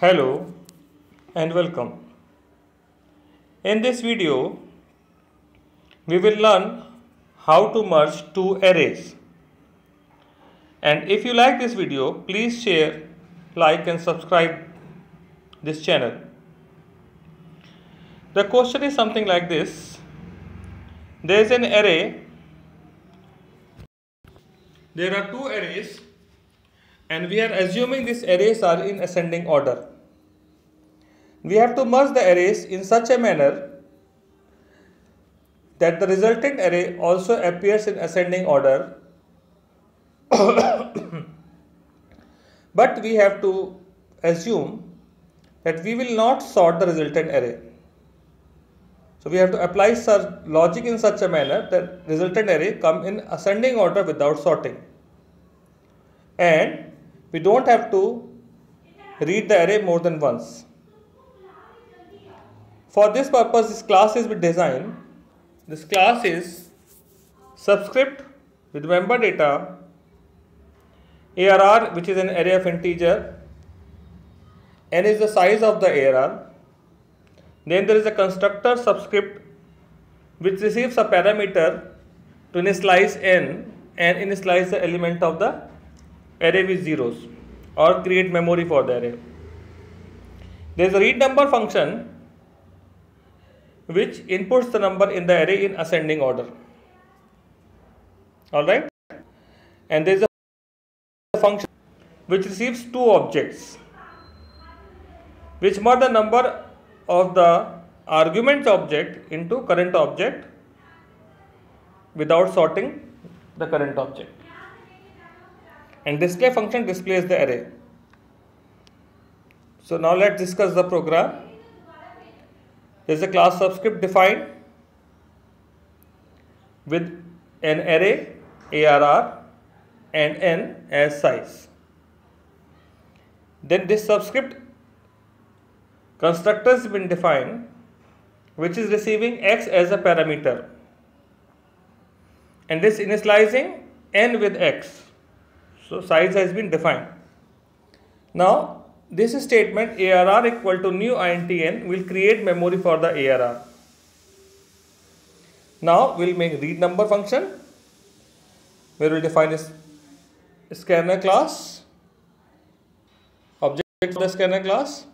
Hello and welcome. In this video, we will learn how to merge two arrays. And if you like this video, please share, like and subscribe this channel. The question is something like this. There is an array. There are two arrays and we are assuming these arrays are in ascending order. We have to merge the arrays in such a manner that the resultant array also appears in ascending order, but we have to assume that we will not sort the resultant array. So we have to apply such logic in such a manner that resultant array come in ascending order without sorting, and we don't have to read the array more than once. For this purpose, this class is designed. This class is subscript with member data, ARR, which is an array of integer, n is the size of the ARR. Then there is a constructor subscript which receives a parameter to initialize n and initialize the element of the array with zeros or create memory for the array. There is a read number function which inputs the number in the array in ascending order. Alright? And there is a function which receives two objects which merge the number of the argument object into current object without sorting the current object. And display function displays the array. So now let's discuss the program. There is a class subscript defined with an array ARR and n as size. Then this subscript constructor has been defined which is receiving x as a parameter, and this initializing n with x. So size has been defined. Now this statement ARR equal to new int n will create memory for the ARR. Now we will make read number function where we will define a scanner class, object for the scanner class,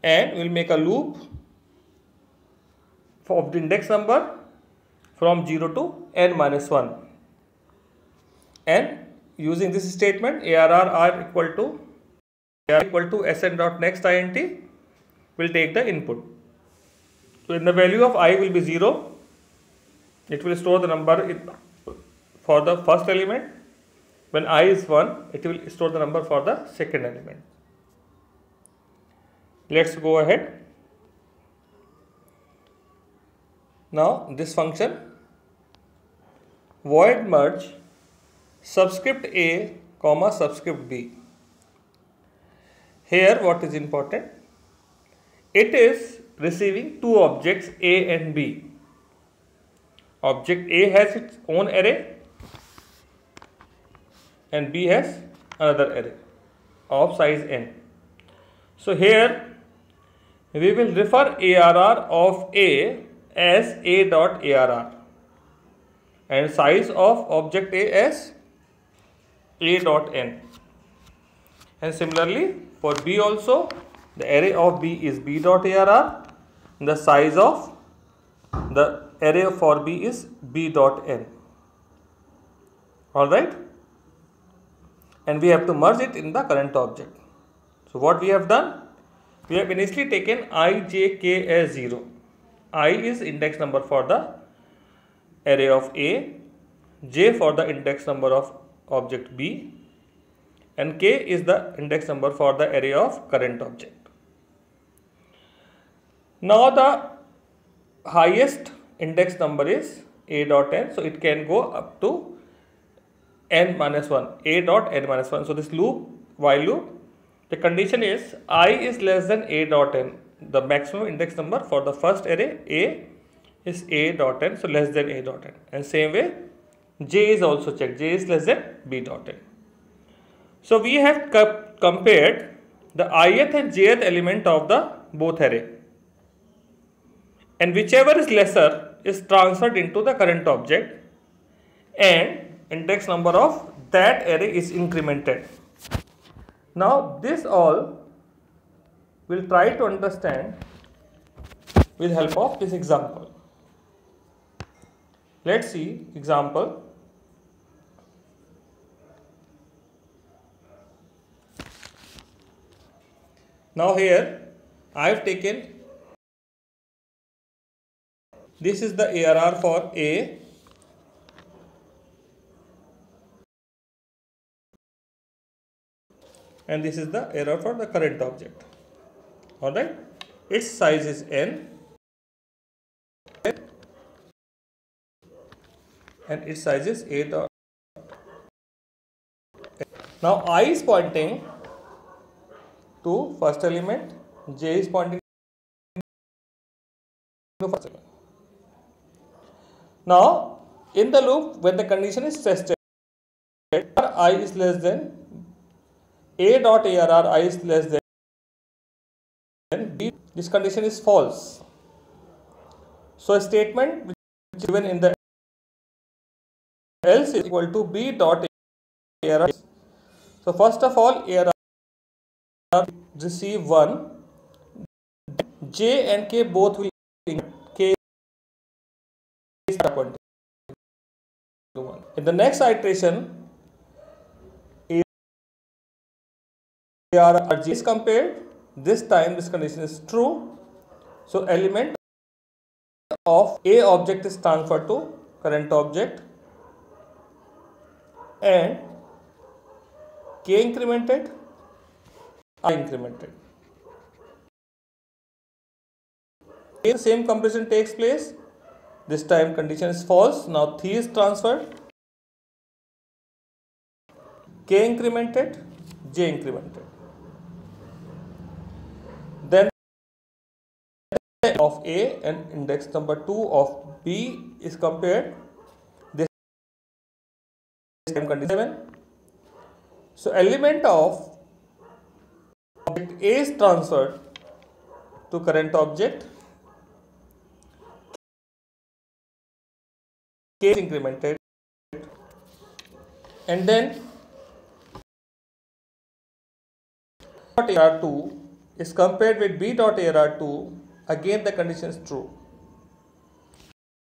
and we will make a loop of the index number from 0 to n minus 1, and using this statement ARR equal to sn.next int will take the input. So when the value of I will be 0, it will store the number for the first element. When I is 1, it will store the number for the second element. Let's go ahead. Now this function void merge subscript A comma subscript B. Here what is important? It is receiving two objects A and B. Object A has its own array and B has another array of size n. So here we will refer ARR of A as A dot ARR and size of object A as A dot n. And similarly for B also, the array of B is B dot ARR and the size of the array for B is B dot n. Alright? And we have to merge it in the current object. So what we have done? We have initially taken I, j, k as 0. I is index number for the array of A, j for the index number of object B, and k is the index number for the array of current object. Now the highest index number is A dot n, so it can go up to n minus 1, A dot n minus 1. So this loop, while loop, the condition is I is less than A dot n. The maximum index number for the first array A is A dot n, so less than A dot n. And same way J is also checked, J is less than B dot n. So we have compared the ith and jth element of the both array, and whichever is lesser is transferred into the current object, and index number of that array is incremented. Now this all we'll try to understand with help of this example. Let's see example. Now here I have taken, this is the ARR for A, and this is the ARR for the current object. Alright, its size is n and its size is a dot. Now I is pointing to first element, j is pointing to first element. Now in the loop, when the condition is tested, I is less than a dot ARR, I is less than b, this condition is false. So a statement which is given in the else is equal to b dot ARR. So first of all, ARR receive 1, j and k both will k is pointing to 1. In the next iteration, ARR j is compared. This time this condition is true. So element of A object is transferred to current object, and k incremented, I incremented. The same comparison takes place. This time condition is false. Now 3 is transferred, k incremented, j incremented. Then of A and index number 2 of B is compared. This time condition 7. So element of object A is transferred to current object, k is incremented, and then ARR2 is compared with b dot ARR2. Again the condition is true.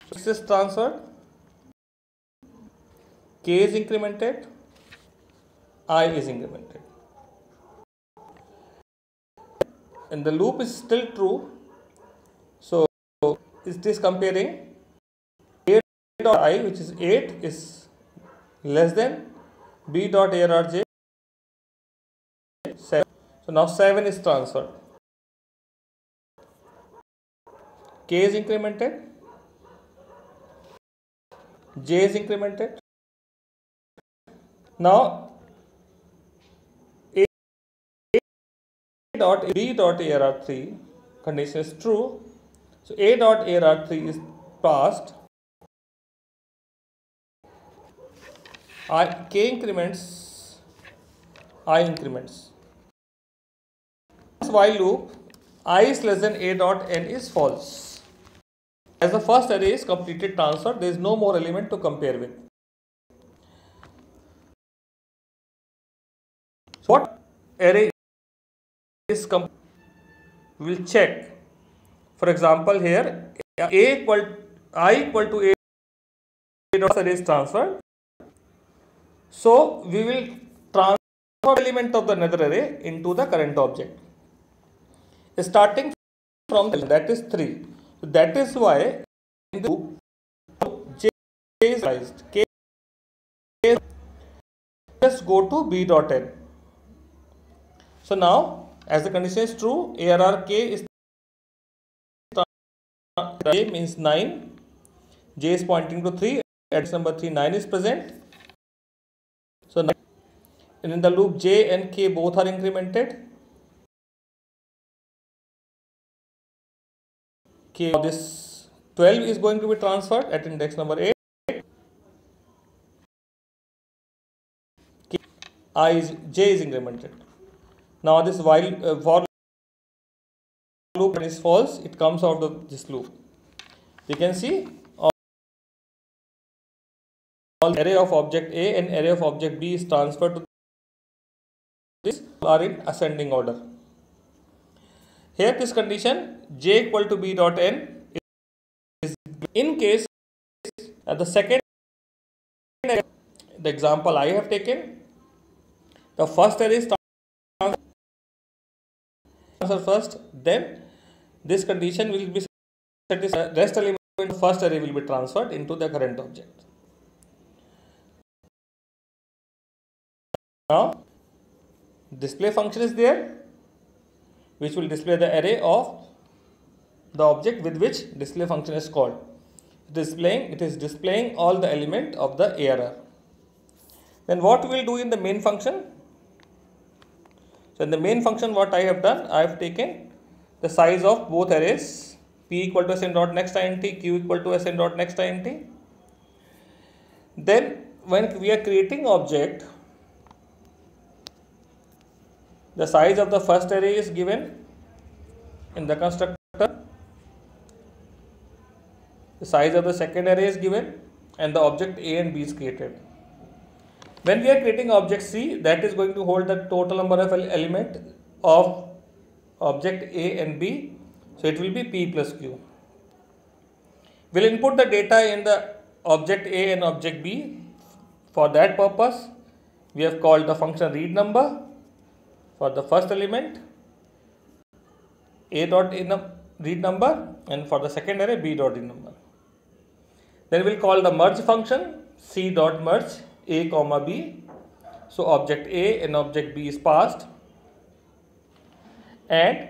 So this is transferred, k is incremented, I is incremented, and the loop is still true. So is this comparing a dot I, which is 8, is less than b dot ARRJ 7. So now 7 is transferred, k is incremented, j is incremented. Now a dot b dot ARR3 condition is true. So a dot ARR3 is passed, k increments, I increments. This while loop, I is less than a dot n is false. As the first array is completed transfer, there is no more element to compare with. So what array is we will check. For example, here I equal to a dot array is transferred. So we will transfer element of the another array into the current object, starting from that is 3. So that is why in the loop j is raised, k just go to b dot n. So now as the condition is true, ARR k is j means 9, j is pointing to 3, at number 3 9 is present. So now, and in the loop j and k both are incremented. K of this 12 is going to be transferred at index number 8. j is incremented. Now this while for loop is false, it comes out of this loop. You can see all array of object A and array of object B is transferred to this are in ascending order. Here this condition j equal to b dot n is in case at the second, the example I have taken, the first array is transferred first, then this condition will be satisfied. Rest element of first array will be transferred into the current object. Now display function is there, which will display the array of the object with which display function is called. It is displaying all the element of the ARR. Then what we will do in the main function? So in the main function, what I have done, I have taken the size of both arrays, p equal to sn dot next int, q equal to sn dot next int. Then when we are creating object, the size of the first array is given in the constructor, the size of the second array is given, and the object A and B is created. When we are creating object C, that is going to hold the total number of element of object A and B, so it will be P plus Q. We'll input the data in the object A and object B. For that purpose, we have called the function read number for the first element, A dot read number, and for the second array, B dot read number. Then we'll call the merge function, C dot merge A comma B. So object A and object B is passed, and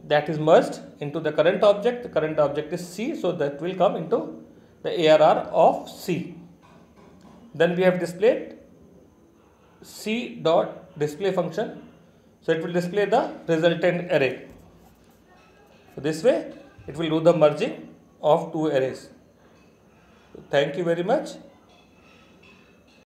that is merged into the current object. The current object is C, so that will come into the ARR of C. Then we have displayed C dot display function, so it will display the resultant array. So this way it will do the merging of two arrays. Thank you very much.